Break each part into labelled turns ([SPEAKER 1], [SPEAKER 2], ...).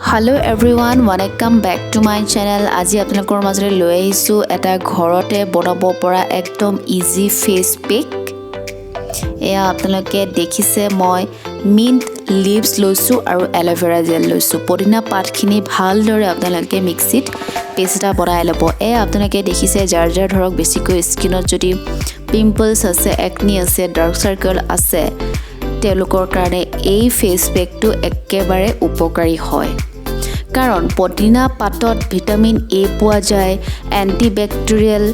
[SPEAKER 1] Hello everyone, welcome back to my channel. আজি আপোনালোকৰ মাজলৈ লৈ আহিছো এটা ঘৰতে বনাব পৰা একদম ইজি ফেস পেক। এয়া আপোনালোকে দেখিছে মই মিন্ট লিভস লৈছো আৰু এলোভেৰা জেল লৈছো। পদিনা পাতখিনি ভালদৰে আপোনালোকে মিক্সিত পেষ্ট বনাই ল'ব। এয়া আপোনালোকে দেখিছে যাৰ ধৰক বেছিকৈ স্কিনত যদি পিম্পলছ আছে, একনি আছে, ডাৰ্ক সাৰ্কেল আছে, তেওঁলোকৰ কাৰণে এই ফেস পেকটো একেবাৰে উপকাৰী হয়। কাৰণ পদিনা পাতত ভিটামিন এ পোৱা যায়, antibacterial,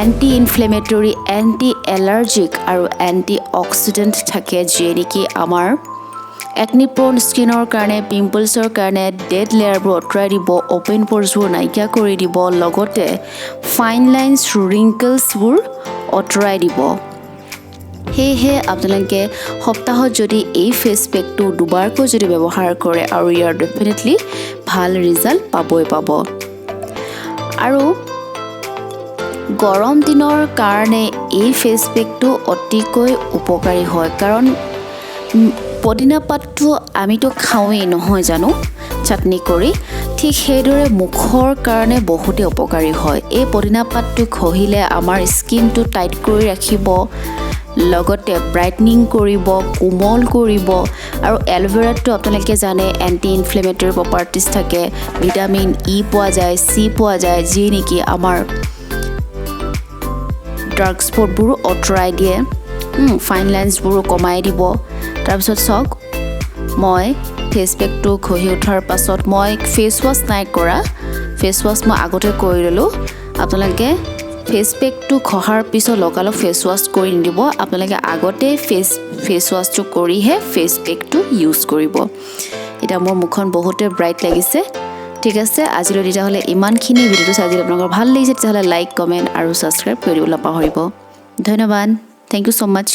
[SPEAKER 1] anti inflammatory, anti allergic আৰু এন্টি অক্সিডেন্ট থাকে, যিয়ে নেকি আমাৰ একনি প্ৰোন স্কিনৰ কাৰণে, পিম্পলছৰ কাৰণে ডেড লেয়াৰবোৰ আঁতৰাই দিব, অপেন প'ৰ্ছবোৰ নাইকিয়া কৰি দিব, লগতে ফাইন লাইনছ ৰিংকলছবোৰ আঁতৰাই দিব। সেয়েহে আপোনালোকে সপ্তাহত যদি এই ফেস পেকটো দুবাৰকৈ যদি ব্যৱহাৰ কৰে আৰু ইয়াৰ ডেফিনেটলি ভাল ৰিজাল্ট পাব। আৰু গৰম দিনৰ কাৰণে এই ফেস পেকটো অতিকৈ উপকাৰী হয়। কাৰণ পদিনা পাতটো আমিতো খাওঁৱেই নহয় জানো চাটনি কৰি, ঠিক সেইদৰে মুখৰ কাৰণে বহুতে উপকাৰী হয়। এই পদিনা পাতটো ঘঁহিলে আমাৰ স্কিনটো টাইট কৰি ৰাখিব, লগতে ব্ৰাইটনিং কৰিব, কোমল কৰিব। আৰু এলোভেৰাটো আপোনালোকে জানে এন্টি ইনফ্লেমেটৰি প্ৰপাৰ্টিজ থাকে, ভিটামিন ই পোৱা যায়, চি পোৱা যায়, যি নেকি আমাৰ ডাৰ্ক স্পটবোৰো আঁতৰাই দিয়ে, ফাইন লাইনছবোৰো কমাই দিব। তাৰপিছত চাওক, মই ফেচ পেকটো ঘঁহি উঠাৰ পাছত মই ফেচ ৱাছ নাই কৰা, ফেচ ৱাছ মই আগতে কৰি ল'লোঁ। আপোনালোকে ফেস পেকটো ঘঁহাৰ পিছত লগালগ ফেস ৱাছ কৰি নিদিব, আপোনালোকে আগতে ফেস ৱাছটো কৰিহে ফেস পেকটো ইউজ কৰিব। এতিয়া মোৰ মুখখন বহুতে ব্ৰাইট লাগিছে। ঠিক আছে, আজিলৈ তেতিয়াহ'লে ইমানখিনি। ভিডিঅ'টো চাই যদি আপোনালোকৰ ভাল লাগিছে তেতিয়াহ'লে লাইক, কমেণ্ট আৰু ছাবস্ক্ৰাইব কৰি দিবলৈ নাপাহৰিব। ধন্যবাদ, থেংক ইউ ছ' মাছ।